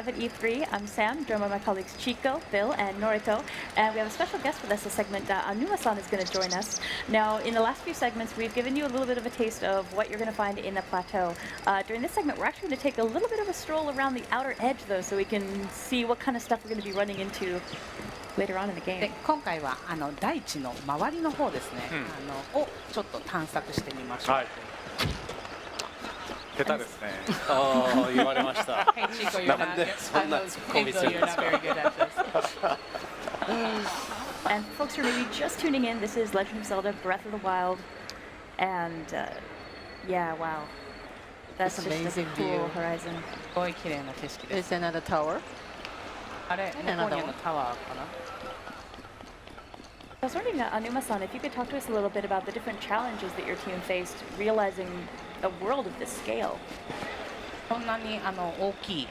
at E3. I'm Sam, joined by my colleagues Chico, Bill, and Norito. And we have a special guest with us this segment. Anuma-san is going to join us. Now, in the last few segments, we've given you a little bit of a taste of what you're going to find in the plateau. During this segment, we're actually going to take a little bit of a stroll around the outer edge, though, so we can see what kind of stuff we're going to be running into later on in the game. で今回は大地の周りの方ですね、をちょっと探索してみましょう。はい。下手ですね。ああ、言われました。Hey Chico, you're not. Hey Bill, you're not very good at this. And folks who are maybe just tuning in, this is Legend of Zelda: Breath of the Wild, and yeah, wow, that's just amazing a cool view. horizon. すごい綺麗な景色です。 Is another tower? あれ、向こうにタワーかな。I was wondering, Anuma-san, if you could talk to us a little bit about the different challenges that your team faced realizing a world of this scale. こんなに大きい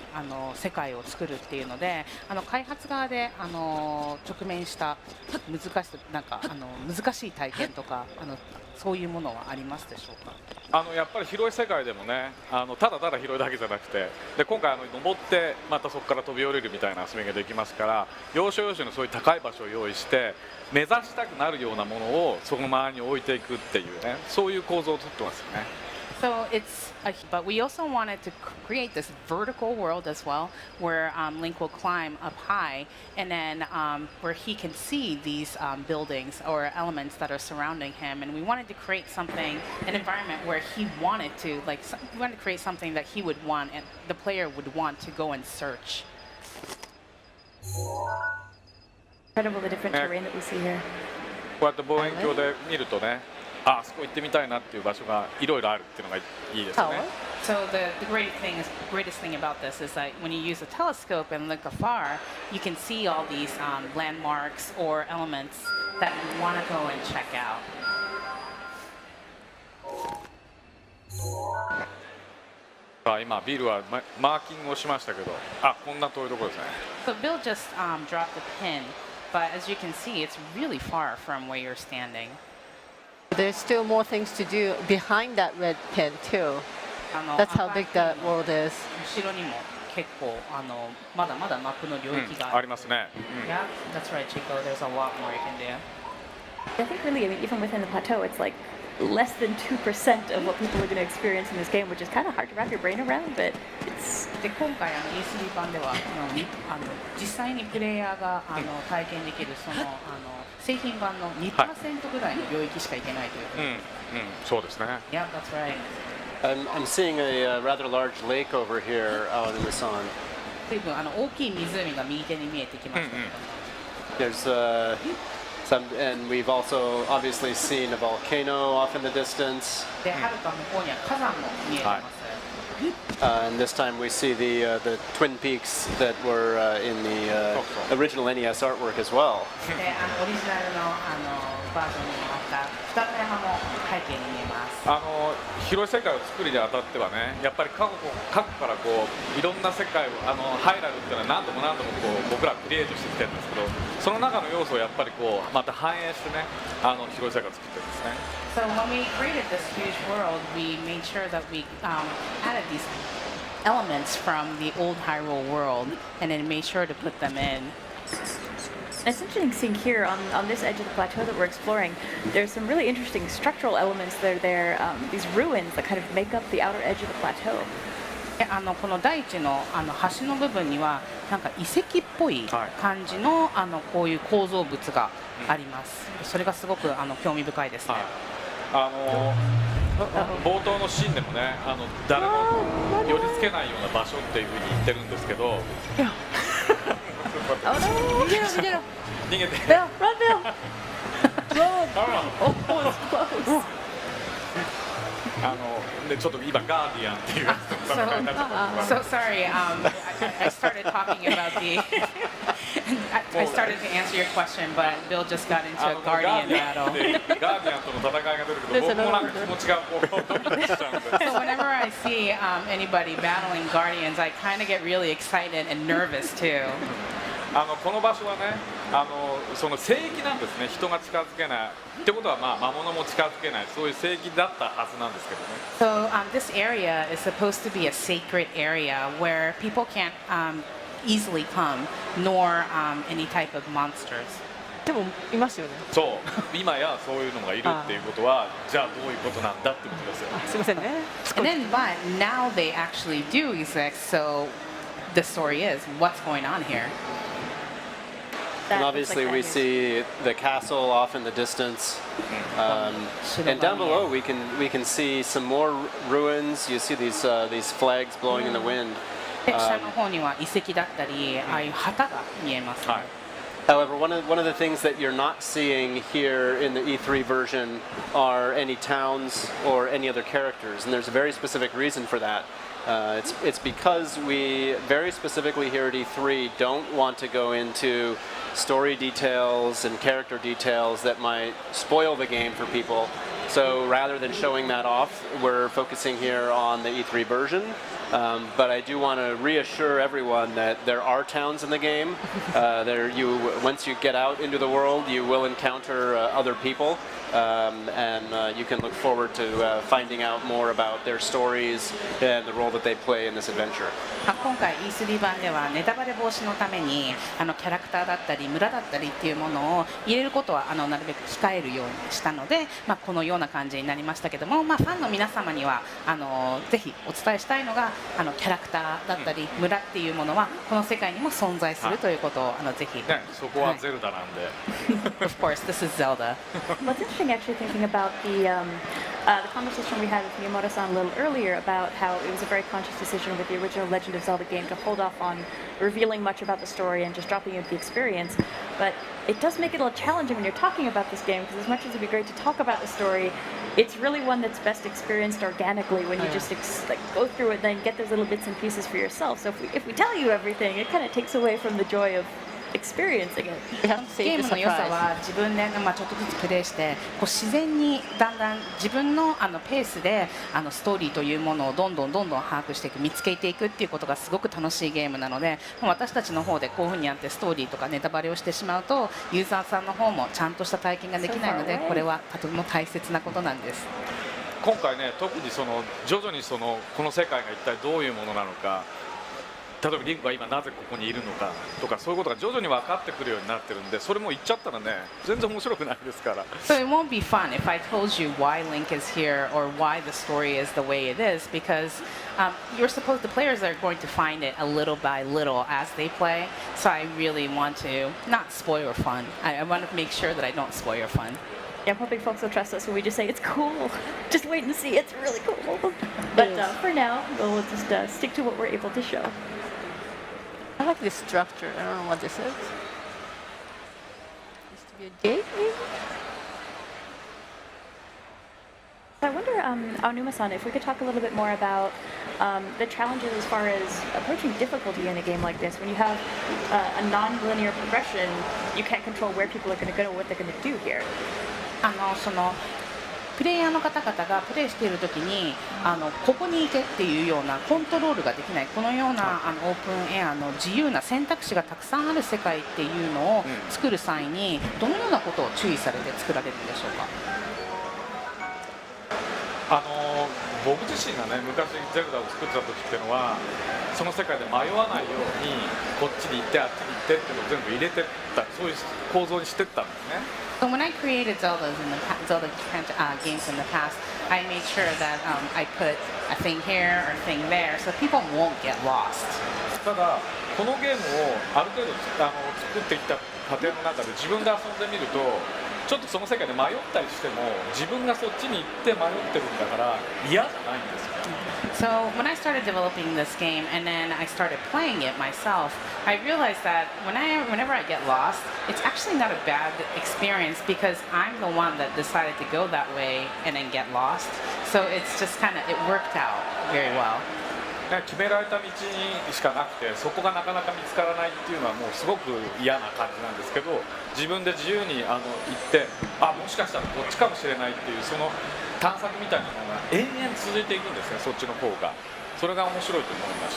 世界を作るっていうので、開発側で直面した難しい体験とかそういうものはありますでしょうか。やっぱり広い世界でもね、ただただ広いだけじゃなくて、で今回登ってまたそこから飛び降りるみたいな遊びができますから、要所要所のそういう高い場所を用意して目指したくなるようなものをその周りに置いていくっていうね、そういう構造をとってますよね。So but we also wanted to create this vertical world as well, where Link will climb up high, and then where he can see these buildings or elements that are surrounding him. And we wanted to create an environment where he wanted to, we wanted to create something that he would want, and the player would want to go and search. Incredible the different terrain that we see here. こうやって望遠鏡で見るとね、あそこ行ってみたいなっていう場所がいろいろあるっていうのがいいですよね。So the greatest thing about this is that when you use a telescope and look afar, you can see all these landmarks or elements that you want to go and check out. 今ビルはマーキングをしましたけど、こんな遠いところですね。So Bill just dropped a pin, but as you can see, it's really far from where you're standing. There's still more things to do behind that red pin too. That's how big that world is. 後ろにも結構まだまだマップの領域がありますね。Yeah, that's right, Chico. There's a lot more you can do. I think really, even within the plateau, it's like less than 2% of what people are going to experience in this game, which is kind of hard to wrap your brain around, but it's... で今回E3 版では実際にプレイヤーが体験できる製品版の 2% ぐらいの領域しか行けないという。そうですね。Yeah, that's right. I'm seeing a rather large lake over here out in the sun. 随分大きい湖が右手に見えてきましたけども。There's and we've also obviously seen a volcano off in the distance. で、はるか向こうには火山も見えてます。And this time we see the Twin Peaks that were in the original NES artwork as well. で、オリジナルのバージョンにもあった二つ山も背景に見えます。広い世界を作るにあたってはね、やっぱり各からいろんな世界をハイラルっていうのは何度も僕らクリエイトしてきてるんですけど、その中の要素をやっぱりまた反映してね、広い世界を作ってるんですね。So when we created this huge world, we made sure that we added these elements from the old Hyrule world, and then made sure to put them in. It's interesting seeing here on this edge of the plateau that we're exploring, there's some really interesting structural elements that are there, these ruins that kind of make up the outer edge of the plateau. この大地の橋の部分にはなんか遺跡っぽい感じのこういう構造物があります。それがすごく興味深いですね。冒頭のシーンでもね、誰も寄りつけないような場所っていうふうに言ってるんですけど。逃げて。Bill, run, Bill. Oh, it's close. でちょっと今ガーディアンっていうやつと戦いになっちゃった。So sorry, I started talking about the. I started to answer your question, but Bill just got into a Guardian battle. ガーディアンとの戦いが出るけど、僕もなんか気持ちがドキドキしちゃうんで。So whenever I see anybody battling Guardians, I kind of get really excited and nervous too. この場所はね、その聖域なんですね。人が近づけない。ってことは魔物も近づけない。そういう聖域だったはずなんですけどね。So this area is supposed to be a sacred area where people can't easily come, nor any type of monsters. でもいますよね。そう今やそういうのがいるっていうことはじゃあどういうことなんだってことですよ。あ、すみませんね。 And then, but now they actually do exist. So the story is what's going on here. That And looks obviously, like we that is- see the castle off in the distance, and down below we can see some more ruins. You see these flags blowing in the wind. で下の方には遺跡だったり、ああいう旗が見えますね。はい However, one of the things that you're not seeing here in the E3 version are any towns or any other characters, and there's a very specific reason for that. It's because we very specifically here at E3 don't want to go into story details and character details that might spoil the game for people. So rather than showing that off, we're focusing here on the E3 version. But I do want to reassure everyone that there are towns in the game. Once you get out into the world, you will encounter other people, and you can look forward to finding out more about their stories and the role that they play in this adventure. 今回 E3 版ではネタバレ防止のためにキャラクターだったり村だったりっていうものを入れることはなるべく控えるようにしたので、このような感じになりましたけども、ファンの皆様にはぜひお伝えしたいのがキャラクターだったり村っていうものはこの世界にも存在するということをぜひ。ね、そこはゼルダなんで。Of course, this is Zelda. What's interesting, actually, thinking about the conversation we had with Miyamoto-san a little earlier about how it was a very conscious decision with the original Legend of Zelda game to hold off on revealing much about the story and just dropping you into the experience. But it does make it a little challenging when you're talking about this game, because as much as it'd be great to talk about the story, it's really one that's best experienced organically when you just go through it and then get those little bits and pieces for yourself. So if we tell you everything, it kind of takes away from the joy of experiencing it. We have to ゲ save ー the ムの良さ surprise. は自分で、ちょっとずつプレイして自然にだんだん自分のペースでストーリーというものをどんどん把握していく見つけていくっていうことがすごく楽しいゲームなので、私たちの方でこういうふうにやってストーリーとかネタバレをしてしまうとユーザーさんの方もちゃんとした体験ができないので、これはとても大切なことなんです。今回ね、特に徐々にこの世界が一体どういうものなのか、例えばリンクが今なぜここにいるのかとか、そういうことが徐々に分かってくるようになってるんで、それも言っちゃったらね、全然面白くないですから。So it won't be fun if I told you why Link is here or why the story is the way it is, because the players are going to find it a little by little as they play. So I really want to not spoil your fun. I want to make sure that I don't spoil your fun. Yeah, I'm hoping folks will trust us when we just say it's cool. Just wait and see. It's really cool. But for now, we'll just stick to what we're able to show. I like this structure. I don't know what this is. Used to be a gate, maybe? So I wonder, Aonuma-san, if we could talk a little bit more about the challenges as far as approaching difficulty in a game like this. When you have a non-linear progression, you can't control where people are going to go or what they're going to do here. プレイヤーの方々がプレイしているときにここに行けっていうようなコントロールができない、このようなオープンエアの自由な選択肢がたくさんある世界っていうのを作る際にどのようなことを注意されて作られるんでしょうか。僕自身がね、昔ゼルダを作ってた時っていうのは、その世界で迷わないようにこっちに行ってあっちに行ってっていうのを全部入れてった、そういう構造にしてったんですね。So when I created Zelda games in the past, I made sure that I put a thing here or a thing there so people won't get lost. ただこのゲームをある程度作ってきた過程の中で自分で遊んでみると、ちょっとその世界で迷ったりしても自分がそっちに行って迷ってるんだから嫌じゃないんですよ。So when I started developing this game and then I started playing it myself, I realized that whenever I get lost, it's actually not a bad experience because I'm the one that decided to go that way and then get lost. So it's just it worked out very well. 決められた道にしかなくて、そこがなかなか見つからないっていうのはもうすごく嫌な感じなんですけど、自分で自由に行って、もしかしたらこっちかもしれないっていうその探索みたいなのが延々続いていくんですね、そっちの方が。それが面白いと思いまし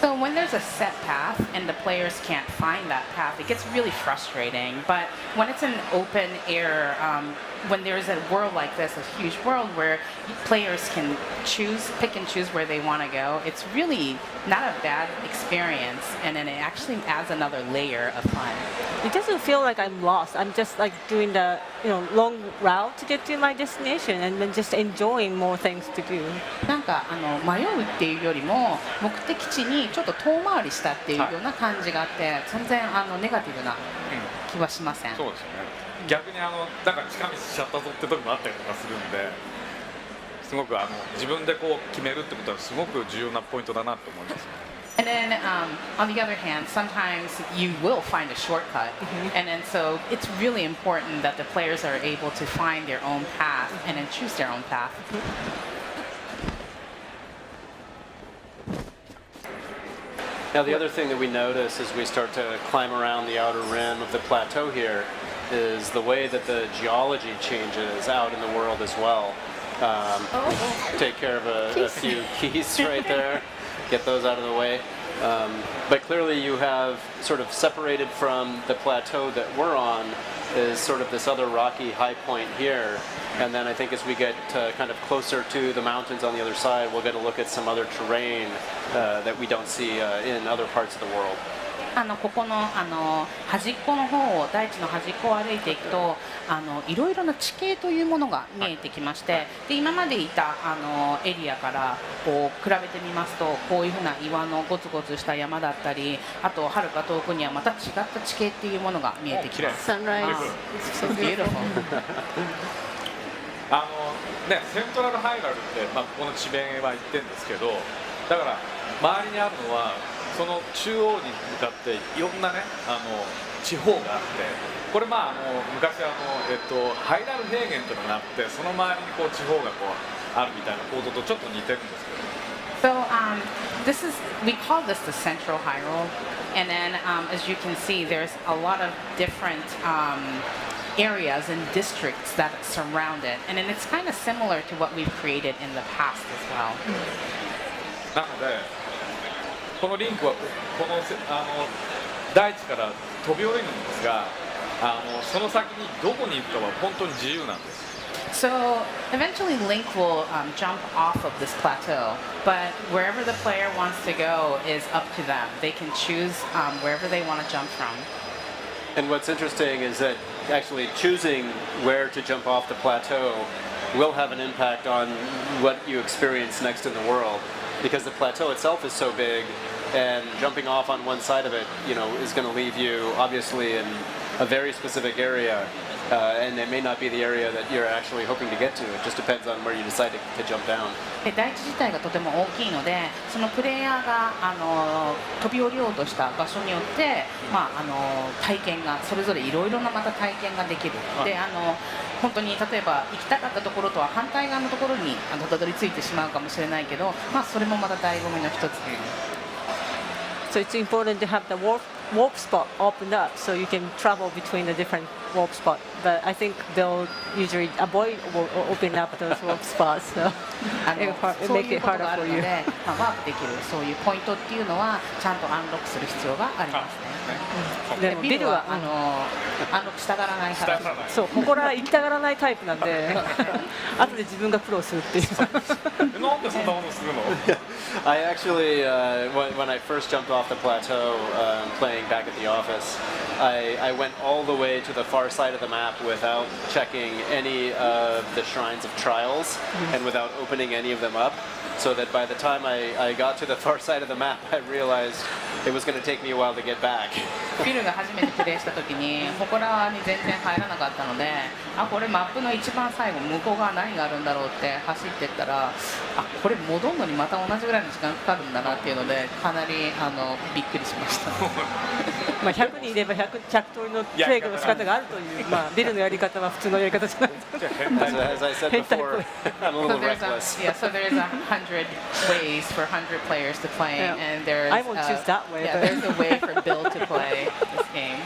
た。So when there's a set path and the players can't find that path, it gets really frustrating. But when it's an open air, when there's a world like this, a huge world where players can pick and choose where they want to go, it's really not a bad experience, and then it actually adds another layer of fun. It doesn't feel like I'm lost. I'm just like doing the long route to get to my destination, and then just enjoying more things to do. なんか迷うっていうよりも目的地にちょっと遠回りしたっていうような感じがあって、全然ネガティブな気はしません。そうですよね。逆になんか近道しちゃったぞって時もあったりとかするんで、すごく自分でこう決めるってことはすごく重要なポイントだなと思います。And then on the other hand, sometimes you will find a shortcut, and then so it's really important that the players are able to find their own path and then choose their own path. Now the other thing that we notice as we start to climb around the outer rim of the plateau here is the way that the geology changes out in the world as well. Take care of a few keys right there, get those out of the way. But clearly you have sort of separated from the plateau that we're on is sort of this other rocky high point here. And then I think as we get kind of closer to the mountains on the other side, we'll get a look at some other terrain that we don't see in other parts of the world. ここの端っこの方を大地の端っこを歩いていくといろいろな地形というものが見えてきまして、で今までいたエリアからこう比べてみますと、こういうふうな岩のゴツゴツした山だったり、あとはるか遠くにはまた違った地形っていうものが見えてきます。Sunrise. So beautiful. セントラルハイラルって、ここの地名は言ってるんですけど、だから周りにあるのはその中央に向かっていろんなね地方があって、これ昔ハイラル平原というのがあって、その周りにこう地方がこうあるみたいな構造とちょっと似てるんですけど。So we call this the Central Hyrule, and then as you can see, there's a lot of different areas and districts that surround it, and then it's kind of similar to what we've created in the past as well. なのでこのリンクはこの大地から飛び降りるんですが、その先にどこに行くかは本当に自由なんです。So eventually Link will jump off of this plateau, but wherever the player wants to go is up to them. They can choose wherever they want to jump from. And what's interesting is that actually choosing where to jump off the plateau will have an impact on what you experience next in the world, because the plateau itself is so big, and jumping off on one side of it, is going to leave you obviously in a very specific area, and it may not be the area that you're actually hoping to get to. It just depends on where you decide to jump down. 大地自体がとても大きいので、そのプレイヤーが飛び降りようとした場所によって、体験がそれぞれいろいろなまた体験ができる。で本当に例えば行きたかったところとは反対側のところにたどり着いてしまうかもしれないけど、それもまた醍醐味の一つ。So it's important to have the warp spot opened up so you can travel between the different warp spots. But I think they'll usually avoid opening up those warp spots, so it make it harder for you. ワープできるそういうポイントっていうのはちゃんとアンロックする必要がありますね。でビルはアンロックしたがらないから。そう、ここら行きたがらないタイプなんで、後で自分が苦労するっていう。なんでそんなことするのI actually, when I first jumped off the plateau playing back at the office, I went all the way to the far side of the map without checking any of the shrines of trials and without opening any of them up, so that by the time I got to the far side of the map, I realized it was going to take me a while to get back. ビルが初めてプレイした時に祠に全然入らなかったので、これマップの一番最後向こう側何があるんだろうって走ってったら、これ戻るのにまた同じぐらいの時間かかるんだなっていうので、かなりびっくりしました。100人いれば100通りのプレイの仕方があるという、ビルのやり方は普通のやり方じゃない。As I said before, I'm a little reckless. So there is 100 ways for 100 players to play, and there's I won't choose that way. There's a way for Bill to play this game.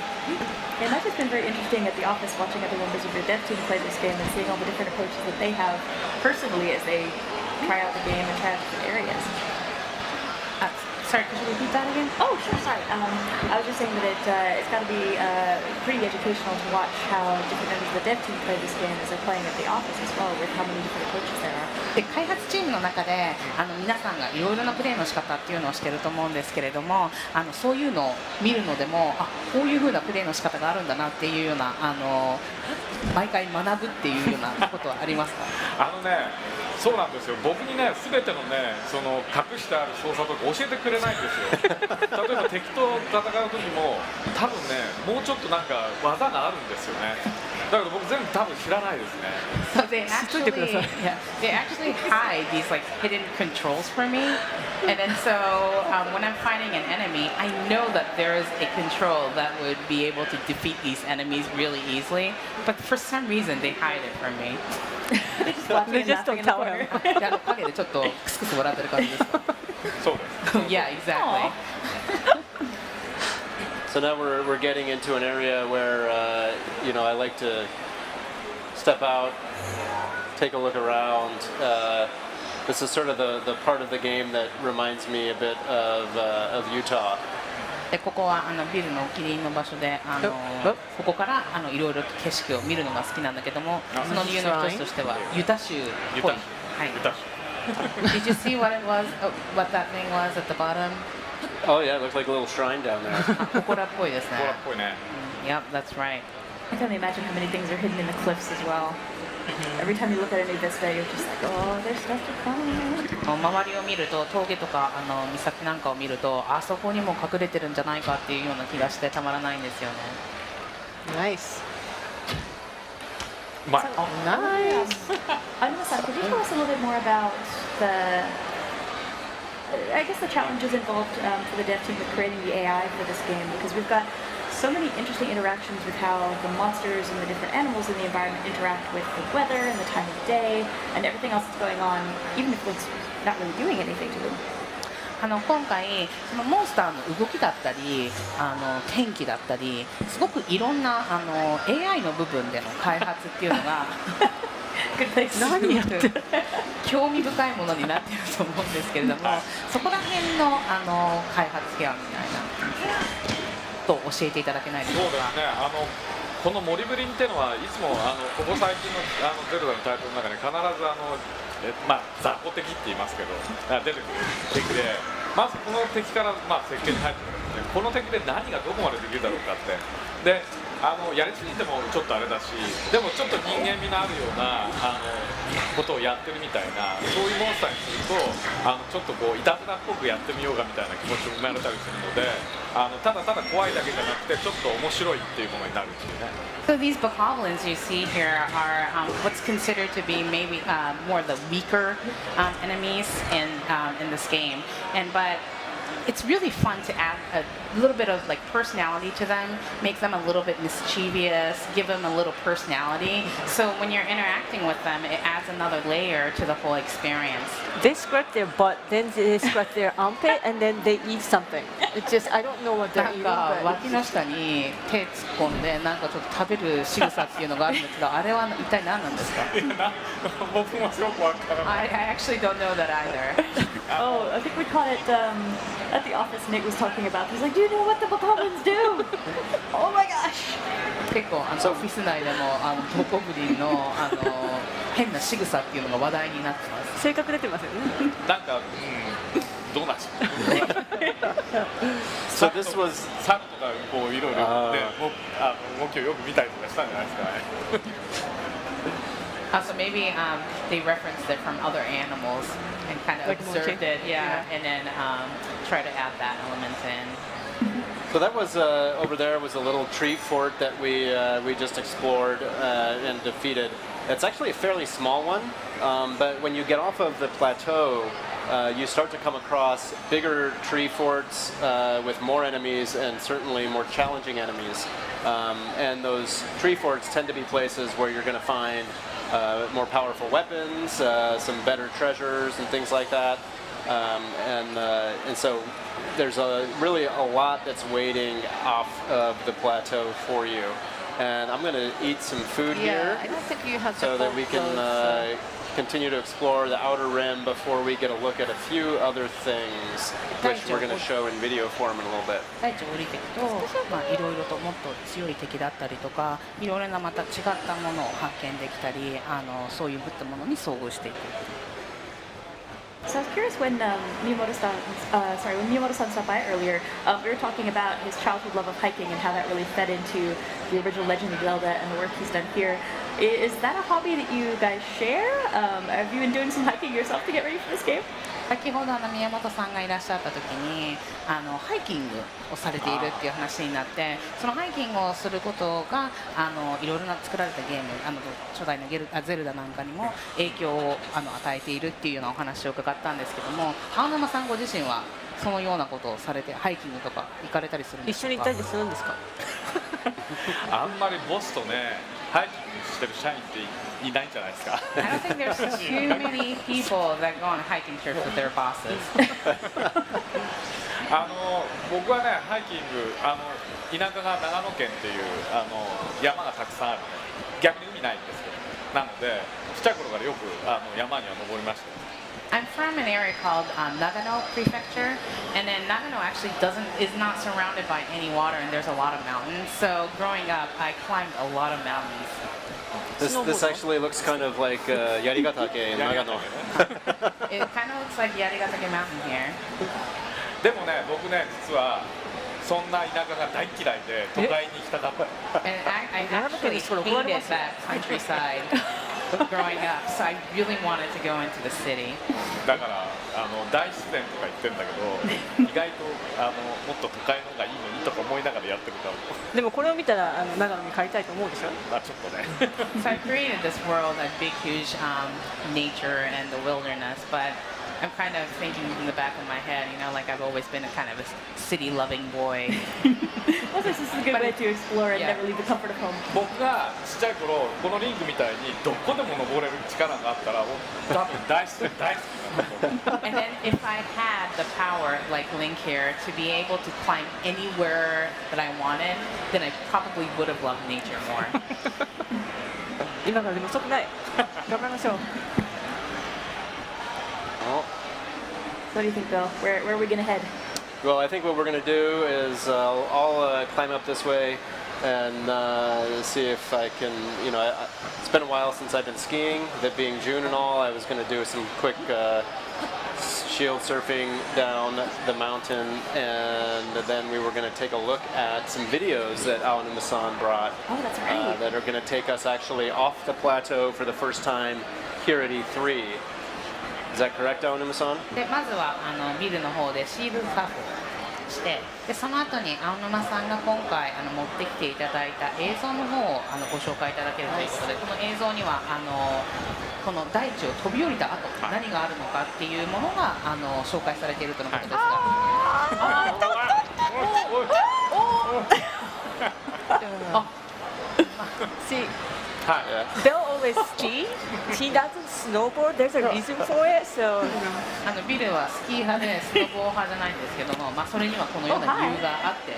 And that's just been very interesting at the office, watching other members of your dev team play this game and seeing all the different approaches that they have personally as they try out the game and try out different areas. Sorry, could you repeat that again? Oh, sure, sorry. I was just saying that it's got to be pretty educational to watch how different members of the dev team play this game as they're playing at the office as well, with how many different approaches there are. で開発チームの中で皆さんがいろいろなプレーの仕方っていうのをしてると思うんですけれどもそういうのを見るのでもこういう風なプレーの仕方があるんだなっていうような毎回学ぶっていうようなことはありますか？そうなんですよ。僕にね、全てのね、その隠してある操作とか教えてくれないんですよ。例えば敵と戦う時も、多分ね、もうちょっとなんか技があるんですよね。だけど僕全部多分知らないですね。So they actually hide these like hidden controls for me, and then so when I'm fighting an enemy, I know that there is a control that would be able to defeat these enemies really easily, but for some reason they hide it from me. They just don't tell him. で陰でちょっとクスクス笑ってる感じですか？そうです。Yeah, exactly. So now we're getting into an area where I like to step out, take a look around. This is sort of the part of the game that reminds me a bit of Utah. でここはビルのお気に入りの場所でここからいろいろ景色を見るのが好きなんだけどもその理由の一つとしてはユタ州っぽい。はい。Did you see what it was? What that thing was at the bottom? Oh yeah, it looks like a little shrine down there. 祠っぽいですね。ほらっぽいね。Yep, that's right. I can only imagine how many things are hidden in the cliffs as well. Every time you look at a new vista, you're just like, oh, there's stuff to find. 周りを見ると峠とか岬なんかを見るとあそこにも隠れてるんじゃないかっていうような気がしてたまらないんですよね。Nice. うまい。 Nice. Anuma-san, could you tell us a little bit more about I guess the challenges involved for the dev team with creating the AI for this game, because we've got so many interesting interactions with how the monsters and the different animals in the environment interact with the weather and the time of day and everything else that's going on, even if Link's not really doing anything to them. 今回そのモンスターの動きだったり天気だったりすごくいろんなAI の部分での開発っていうのが何やってる興味深いものになっていると思うんですけれどもそこら辺の開発ケアみたいなと教えていただけないでしょうか。そうですね。この森ブリンっていうのはいつもここ最近のゼルダのタイトルの中に必ず雑魚敵って言いますけど出てくる敵でまずこの敵から設計に入ってくるのでこの敵で何がどこまでできるだろうかってでやりすぎてもちょっとあれだしでもちょっと人間味のあるようなことをやってるみたいなそういうモンスターにするとちょっとこういたずらっぽくやってみようかみたいな気持ちを生まれたりするのでただただ怖いだけじゃなくてちょっと面白いっていうものになるっていうね。So these bokoblins you see here are what's considered to be maybe more the weaker enemies in this game, but it's really fun to add a little bit of like personality to them, make them a little bit mischievous, give them a little personality. So when you're interacting with them, it adds another layer to the whole experience. They scratch their butt, then they scratch their armpit, and then they eat something. It's just I don't know what な they're ん eating. か But 脇の下に手突っ込んでなんかちょっと食べる仕草っていうのがあるんですけどあれは一体何なんですか？僕もすごくわからない。 I actually don't know that either. Oh, I think we caught it at the office. Nick was talking about. He's like, "Do you know what the bokoblins do?" Oh my gosh! 結構オフィス内でもボコブリンの変な仕草っていうのが話題になってます。性格出てますよね。なんか、どうなんですか。So this was 猿とかこういろいろね、動きをよく見たりとかしたんじゃないですかね。So maybe they referenced it from other animals and kind of Like observed monkey? it, yeah, and then try to add that element in. So that was over there was a little tree fort that we just explored and defeated. It's actually a fairly small one, but when you get off of the plateau, you start to come across bigger tree forts with more enemies and certainly more challenging enemies. And those tree forts tend to be places where you're going to find more powerful weapons, some better treasures, and things like that. And so there's really a lot that's waiting off of the plateau for you. And I'm going to eat some food Yeah, here I don't think you have to so that we can continue to explore the outer rim before we get a look at a few other things, which we're going to show in video form in a little bit. 大地を降りていくと、まあ、いろいろともっと強い敵だったりとか、いろいろなまた違ったものを発見できたり、そういうものに遭遇していく。So I was curious when when Miyamoto-san stopped by earlier, we were talking about his childhood love of hiking and how that really fed into the original Legend of Zelda and the work he's done here. Is that a hobby that you guys share? Have you been doing some hiking yourself to get ready for this game? 先ほど宮本さんがいらっしゃった時にハイキングをされているっていう話になって、そのハイキングをすることがいろいろな作られたゲーム初代のゼルダなんかにも影響を与えているっていうようなお話を伺ったんですけども、青沼さんご自身はそのようなことをされてハイキングとか行かれたりするんですか？一緒に行ったりするんですか？あんまりボスとねハイキングしてる社員っていないんじゃないですか。I don't think there's too many people that go on hiking trips with their bosses. 僕はねハイキング田舎が長野県っていう山がたくさんあるので、逆に海ないんですけど、なのでちっちゃい頃からよく山には登りました。I'm from an area called Nagano Prefecture, and then Nagano actually is not surrounded by any water, and there's a lot of mountains. So growing up, I climbed a lot of mountains. This actually looks kind of like Yarigatake in Nagano. It kind of looks like Yarigatake Mountain here. でもね僕ね実はそんな田舎が大嫌いで都会に行きたかった。And I actually hated that countryside growing up, so I really wanted to go into the city. だから大自然とか言ってんだけど意外ともっと都会の方がいいのにとか思いながらやってるから。でもこれを見たら長野に帰りたいと思うでしょ？まあちょっとね。So I created this world, a big, huge nature and the wilderness, but I'm kind of thinking in the back of my head, like I've always been a kind of a city-loving boy. Well, this is a good way to explore and never leave the comfort of home. 僕がちっちゃい頃このリングみたいにどこでも登れる力があったら多分大自然大好きだと思う。And then if I had the power, like Link here, to be able to climb anywhere that I wanted, then I probably would have loved nature more. 今からでも遅くない。頑張りましょう。What do you think, Bill? Where are we going to head? Well, I think what we're going to do is I'll climb up this way and see if I can, it's been a while since I've been skiing, that being June and all, I was going to do some quick shield surfing down the mountain, and then we were going to take a look at some videos that Aonuma-san brought. Oh, that's right. That are going to take us actually off the plateau for the first time here at E3. Is that correct, Aonuma-san? でまずはビルの方でシールドサーフをして、でその後に青沼さんが今回持ってきていただいた映像の方をご紹介いただけるということで、この映像にはこの大地を飛び降りた後、何があるのかっていうものが紹介されているとのことですが。See, Bill always ski. He doesn't snowboard. There's a reason for it. So ビルはスキー派でスノボー派じゃないんですけども、それにはこのような理由があって。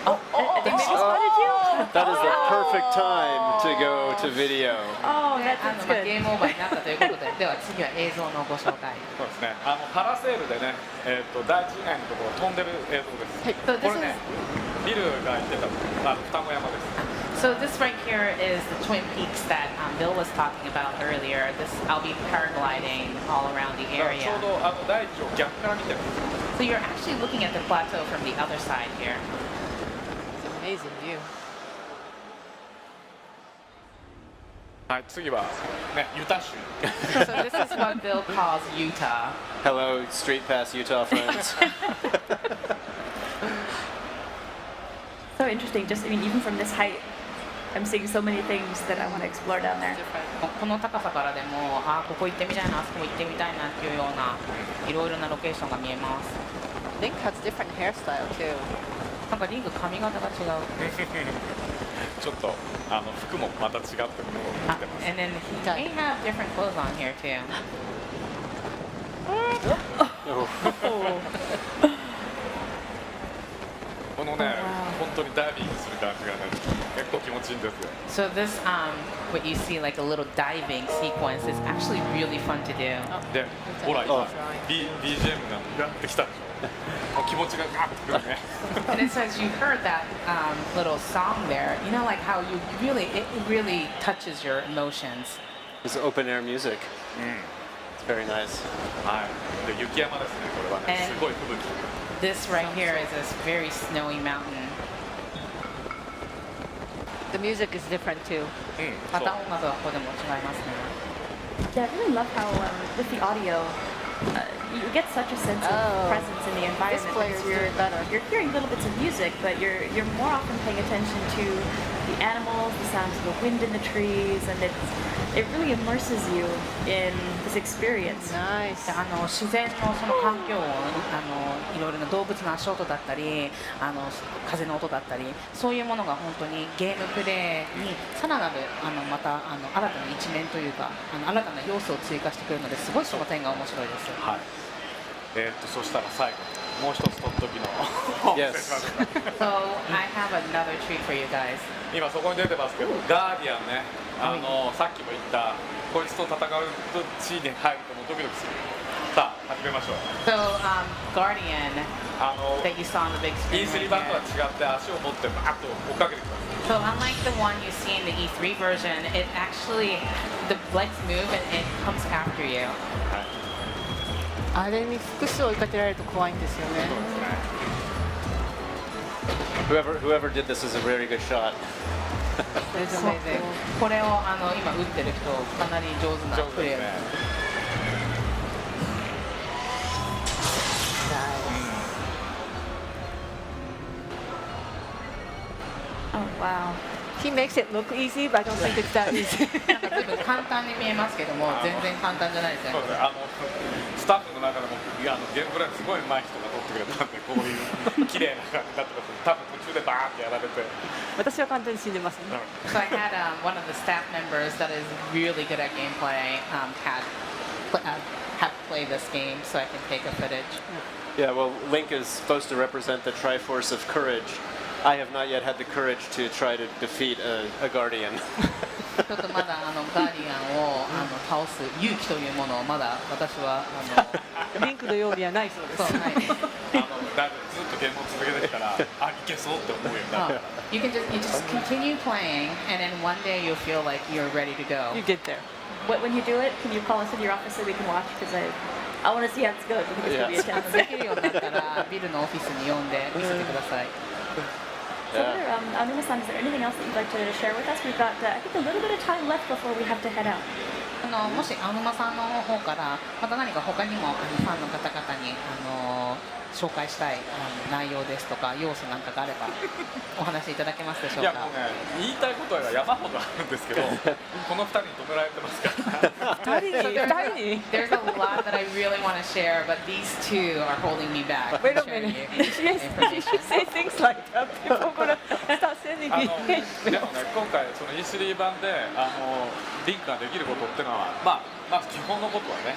They maybe spotted you? That is the perfect time to go to video. Oh, で that's good. ゲームオーバーになったということで、では次は映像のご紹介。そうですね。パラセールでね、大地以外のところを飛んでる映像です。これね、ビルが言ってた双子山です。So this right here is the Twin Peaks that Bill was talking about earlier. I'll be paragliding all around the ちょ area. うど大地を逆から見てる。So you're actually looking at the plateau from the other side here. it's an amazing view. はい次はねユタ州。So this is what Bill calls Utah. Hello, Street Pass Utah friends. So interesting. Just, even from this height, I'm seeing so many things that I want to explore down there. この高さからでも、ここ行ってみたいな、あそこ行ってみたいなっていうようないろいろなロケーションが見えます。Link has different hairstyle too. なんかリング髪型が違う。ちょっと服もまた違ってるのを見てます。 And then he may have different clothes on here too. ここのね、 wow. 本当にダイビングする感じがね、結構気持ちいいんですよ。 So this, what you see like a little diving sequence is actually really fun to do. で、ほら今、BGM がガッてきたでしょ。もう気持ちがガッてくるね。 And it says you heard that little song there. You know, like how you it really touches your emotions. It's open air music. It's very nice. はい。で、雪山ですね、これはね、すごい吹雪。 This right here is this very snowy mountain. The music is different too. また音楽はここでも違いますね。 Yeah, I really love how with the audio, you get such a sense of presence in the environment player because is doing better. you're hearing little bits of music, but you're more often paying attention to the animals, the sounds of the wind in the trees, and it really immerses you in this experience. Nice. で自然のその環境音、いろいろな動物の足音だったり、風の音だったり、そういうものが本当にゲームプレイにさらなるまた新たな一面というか、新たな要素を追加してくるので、すごいその点が面白いです。はい。そしたら最後にもう一つ取っときの Yes. So I have another treat for you guys. 今そこに出てますけど、ガーディアンね、さっきも言ったこいつと戦うシーンに入るともうドキドキする。さあ始めましょう。 So Guardian that you saw on the big screen. E3 right 版とは here. 違って足を持ってバーッと追っかけてきます。 So unlike the one you see in the E3 version, it actually the legs move and it comes after you. はい。あれに複数追いかけられると怖いんですよね。そうですね。 Whoever did this is a very good shot. It's amazing. これを今打ってる人かなり上手なプレー。上手ですね。 Oh wow. He makes it look easy, but I don't think it's that easy. なんか随分簡単に見えますけども、全然簡単じゃないですよそう。ですね。スタッフの中でもゲームプレイすごい上手い人が撮ってくれたんで、こういう綺麗な感じだったから多分途中でバーってやられて。私は完全に死んでますね。 So I had one of the staff members that is really good at gameplay had played this game, so I can take a footage. Yeah, well, Link is supposed to represent the Triforce of courage. I have not yet had the courage to try to defeat a Guardian. ちょっとまだガーディアンを倒す勇気というものをまだ私はリンクのようにはないそうです。そうはい。だいぶずっとゲームを続けてきたら、あ、いけそうって思うようになったから。 You just continue playing, and then one day you'll feel like you're ready to go. You get there. When you do it, can you call us in your office so we can watch? Because I want to see how this goes. I think it's going to be a chance. できるようになったらビルのオフィスに呼んで見せてください。 So there, Anuma-san, is there anything else that you'd like to share with us? We've got, I think, a little bit of time left before we have to head out. もし青沼さんの方からまた何か他にもファンの方々に紹介したい内容ですとか要素なんかがあればお話しいただけますでしょうか。いやもうね、言いたいことは山ほどあるんですけど、この2人に止められてますから。二人に There's a lot that I really want to share, but these two are holding me back. Wait a from sharing minute. you Yes, you information. should say things like that. People are gonna start sending で me もね、今回その E3 版でリンクができることっていうのは、まあ基本のことはね、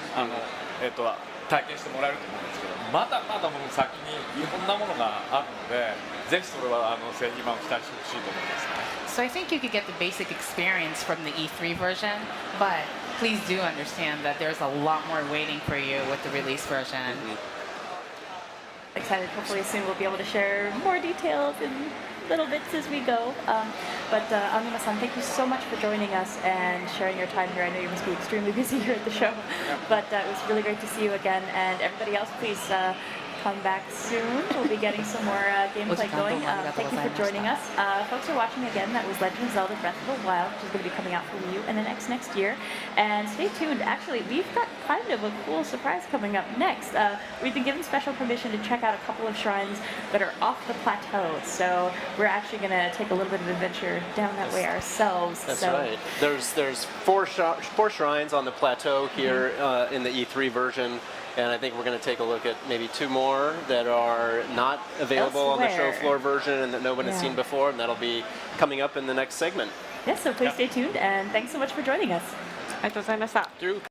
体験してもらえると思うんですけど、まだまだもう先にいろんなものがあるので、ぜひそれは製品版を期待してほしいと思いますね。 So I think you could get the basic experience from the E3 version, but please do understand that there's a lot more waiting for you with the release version. Excited. Hopefully soon we'll be able to share more details and little bits as we go. But Anuma-san, thank you so much for joining us and sharing your time here. I know you must be extremely busy here at the show, but it was really great to see you again. And everybody else, please come back soon. We'll be getting some more gameplay going. Thank you for joining us. Folks are watching again. That was Legend of Zelda Breath of the Wild, which is going to be coming out for Wii U and NX next year. And stay tuned. Actually, we've got kind of a cool surprise coming up next. We've been given special permission to check out a couple of shrines that are off the plateau. So we're actually going to take a little bit of adventure down that way ourselves. That's so, right. There's four shrines on the plateau here in the E3 version. And I think we're going to take a look at maybe two more that are not available on the show Elsewhere. floor version and that no one has Yeah. seen before, and that'll be coming up in the next segment. yes, so please stay tuned. And thanks so much for joining us. ありがとうございました。